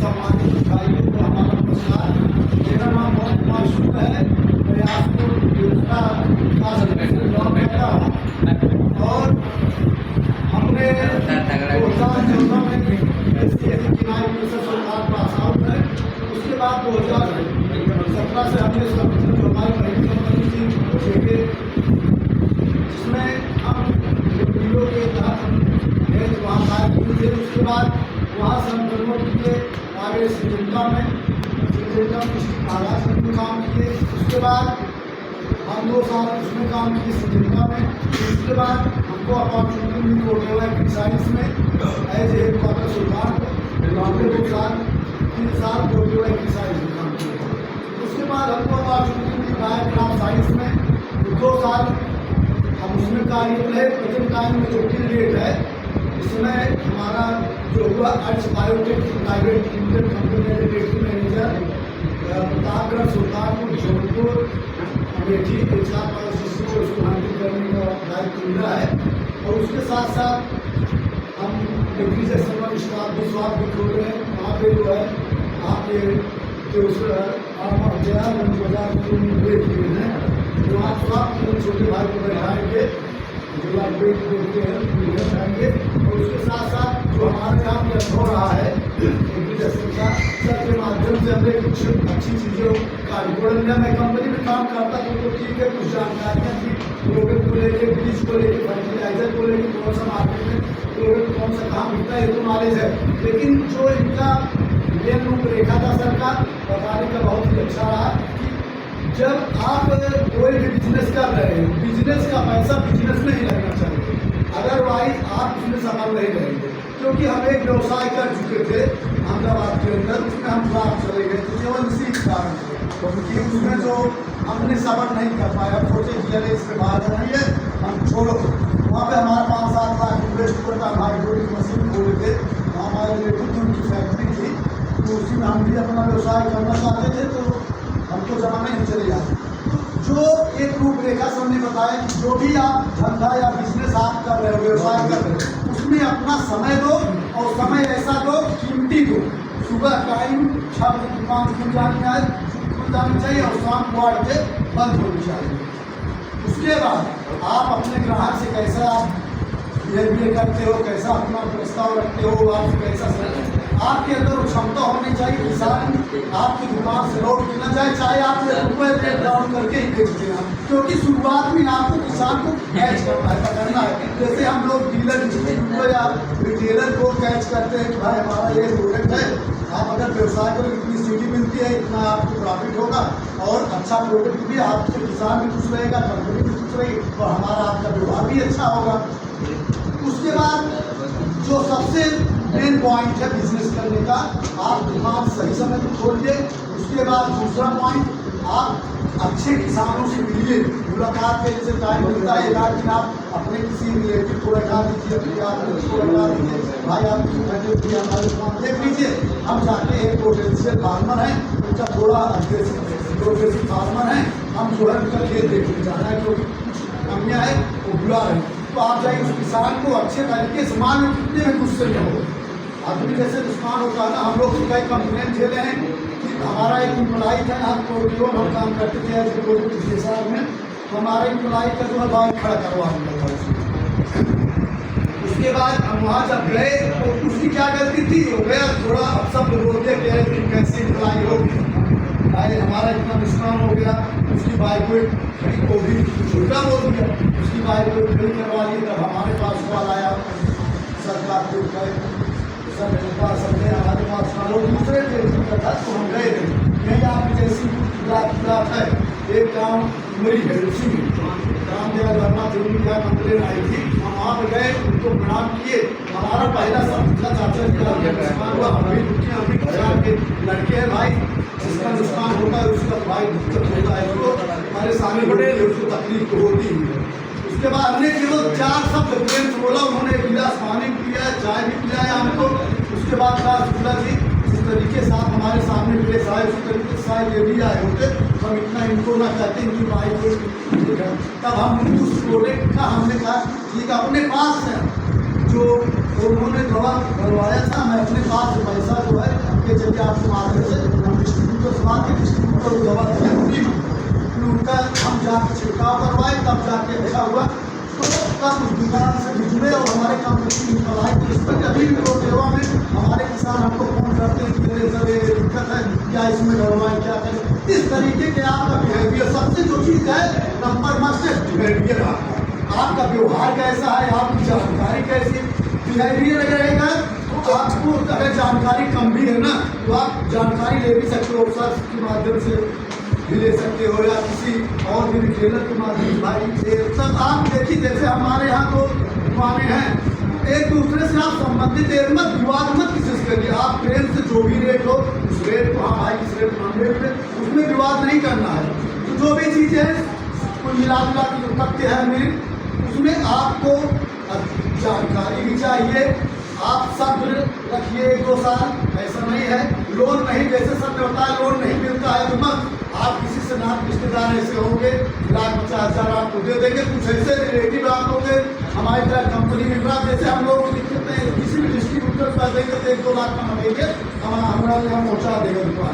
सम्मानित भाइयों को हमारा नमस्कार। मेरा नाम मोहन कुमार शुक्ल है। मैं आपको योजना का जॉब करता हूँ और हमने 2014 में किनाई सरकार पास आउट है। उसके बाद 2017 से हमने जो हमारी पहली कंपनी थी जिसमें हम वीडियो के तहत वहाँ कार्य किए थे। उसके बाद वहाँ से हम प्रमोट किए आगे सिंजेंटा में महाराष्ट्र में काम किए। उसके बाद हम 2 साल उसमें काम किए सिंजेंटा में। उसके बाद हमको अपॉर्चुनिटी मिली कोटेवा एक्साइज में एज हेड क्वार्टर सुल्तान को 2 साल 3 साल कोटेवा एक्साइज में काम किया। उसके बाद हमको अपॉर्चुनिटी मिली बायोग्राम साइंस में 2 साल हम उसमें कार्य रहे। प्रेजेंट टाइम में जो टिल डेट है इसमें हमारा जो हुआ अर्ज बायोटेक प्राइवेट लिमिटेड कंपनी के deputy manager Pratapgarh Sultanpur Jaunpur Amethi HR policy को उसको हैंडल करने का दायित्व मिला है। और उसके साथ साथ हम डिग्री से समझ स्टाफ भी स्वाद भी खोल रहे हैं। वहाँ पे जो है आपके जो बाजार में देख रहे हैं जो आप स्वाद छोटे भाई को बैठाएंगे जो आप बोलते हैं जाएंगे। और उसके साथ साथ जो हमारे यहाँ पे हो रहा है एग्रीकल्चर का सबके माध्यम से हमने कुछ अच्छी चीज़ों का रिकॉर्ड मैं कंपनी में काम करता तो ठीक है कुछ जानकारियाँ थी प्रोडक्ट को लेकर बीज को लेकर फर्टिलाइजर को लेकर कौन सा मार्केट में प्रोडक्ट कौन सा काम मिलता है ये तो नॉलेज है। लेकिन जो इनका मेन रूपरेखा था सर का बताने का बहुत ही अच्छा रहा कि जब आप कोई भी बिजनेस कर रहे हैं बिजनेस का पैसा बिजनेस में ही लगना चाहिए, अदरवाइज आप उसमें सफल नहीं रहेंगे। क्योंकि हम एक व्यवसाय कर चुके थे अहमदाबाद के अंदर, उसमें हम बात चले गए थे केवल इसी कारण से क्योंकि उसमें जो हमने सफर नहीं कर पाया। सोचे कि अरे इसमें बाहर नहीं है हम छोड़ो। वहाँ पे हमारे 5-7 लाख इन्वेस्ट करता हाइड्रोलिक मशीन खोले थे। वहाँ हमारे रिलेटिव की फैक्ट्री थी तो उसी में हम भी अपना व्यवसाय करना चाहते थे तो हमको जमाने नहीं चले जाते। जो एक रूपरेखा से हमने बताया कि जो भी आप धंधा या बिजनेस आप कर रहे हो व्यवसाय कर रहे हो उसमें अपना समय दो और समय ऐसा दो कीमती दो। सुबह टाइम 6 बजे दुकान खुल जानी चाहिए और शाम 8 बजे बंद होनी चाहिए। उसके बाद आप अपने ग्राहक से कैसा आप बिहेवियर करते हो, कैसा अपना प्रस्ताव रखते हो, आप कैसा आपके अंदर वो क्षमता होनी चाहिए। किसान आपकी दुकान से लौट के न जाए चाहे आप रुपये रेट डाउन करके ही बेचते हैं क्योंकि शुरुआत में आपको किसान को कैच करना है। जैसे हम लोग डीलर को या रिटेलर को कैच करते हैं कि भाई हमारा ये प्रोडक्ट है, आप अगर व्यवसाय करो इतनी सीटी मिलती है इतना आपको प्रॉफिट होगा और अच्छा प्रोडक्ट भी आपसे किसान भी खुश रहेगा, कंपनी भी खुश रहेगी और हमारा आपका व्यवहार भी अच्छा होगा। उसके बाद जो सबसे मेन पॉइंट है बिजनेस करने का, आप दुकान सही समय पर खोलिए। उसके बाद दूसरा पॉइंट आप अच्छे किसानों से मिलिए, मुलाकात के जैसे टाइम मिलता है 1 दिन आप अपने किसी रिलेटिव को रखा दीजिए, अपने आदमी को रखा दीजिए, भाई आपकी फैमिली हमारी दुकान देख लीजिए। हम चाहते हैं पोटेंशियल फार्मर हैं उनका थोड़ा प्रोग्रेसिव फार्मर हैं, हम जो है उनका खेत देखने जाना है क्योंकि कुछ कमियाँ है वो बुला रहे हैं तो आप जाइए उस किसान को अच्छे तरीके से मान कितने में गुस्से में हो आदमी जैसे दुश्मन होता है ना। हम लोग कई कंप्लेन झेले हैं कि हमारा एक इम्प्लाई था हम कोरियोन हम काम करते थे ऐसे कोई में हमारे इम्प्लाई का जो है बाइक खड़ा करवा दिया। उसके बाद हम वहाँ जब गए तो उसकी क्या गलती थी हो गया थोड़ा अब सब बोलते कि कैसे इम्प्लाई हो भाई हमारा इतना नुकसान हो गया। उसकी बाइक को भी छोटा बोल दिया, उसकी बाइक को खड़ी करवा ली। तब हमारे पास कॉल आया सरकार को सर मेरे पास हमारे पास और दूसरे ट्रेनिंग का था तो हम गए थे। यही आपकी जैसी बात है एक गाँव उमरी है उसी में काम दिया करना ट्रेनिंग क्या कंप्लेन आई थी। हम वहाँ पर गए उनको प्रणाम किए। हमारा पहला सब चाचा हम भी किसान के लड़के हैं भाई जिसका नुकसान होता है उसका भाई दिक्कत होता है उसको हमारे सामने बड़े उसको तकलीफ तो होती है। उसके बाद हमने केवल 4 शब्द प्रेम से बोला, उन्होंने गिलास पानी पिया चाय भी पिलाया हमको। उसके बाद कहा शुक्ला जी जिस तरीके से आप हमारे सामने पेश आए उसी तरीके से शायद ये भी आए होते हम इतना इनको ना कहते इनकी बाइक। तब हम उस प्रोडक्ट का हमने कहा ठीक अपने पास है जो उन्होंने दवा डलवाया था, मैं अपने पास से पैसा जो है ये चलिए आपके माध्यम से हम डिस्ट्रीब्यूटर से बात डिस्ट्रीब्यूटर को दवा फ्री में उनका हम जाके छिड़काव करवाए, तब जाके अच्छा हुआ। तो तब उस दुकान से जुड़े और हमारे कंपनी निकल आए। तो इस पर अभी भी वो सेवा में हमारे किसान हमको फोन करते हैं कि मेरे सर ये दिक्कत है, क्या इसमें डलवाएं, क्या करें। इस तरीके के आपका बिहेवियर, सबसे जो चीज़ है नंबर मस्ट बिहेवियर आपका व्यवहार कैसा है, आपकी जानकारी कैसी बिहेवियर रहेगा। तो आपको अगर जानकारी कम भी है ना, तो आप जानकारी ले भी सकते हो, सर के माध्यम से भी ले सकते हो या किसी और भी रिटेलर के माध्यम से भाई सब आप देखिए। जैसे हमारे यहाँ तो दुकानें हैं, एक दूसरे से आप संबंधित मत विवाद मत किसी से करिए। आप प्रेम से जो भी रेट हो उस रेट को, हाँ भाई इस रेट हम रेट में, उसमें विवाद नहीं करना है। तो जो भी चीज़ें कुल मिला के जो तथ्य है हमें, उसमें आपको जानकारी भी चाहिए। आप सब्र रखिए, 1-2 साल ऐसा नहीं है। लोन नहीं, जैसे सब ने बताया लोन नहीं मिलता है तो मत आप किसी से ना रिश्तेदार ऐसे होंगे 1,50,000 आपको दे देंगे। कुछ ऐसे रिलेटिव आप होंगे हमारी तरह कंपनी में, जैसे हम लोग को दिक्कत है किसी भी डिस्ट्रीब्यूटर पर देंगे तो 1-2 लाख का देंगे, हमारा यहाँ पहुँचा देगा दुकान।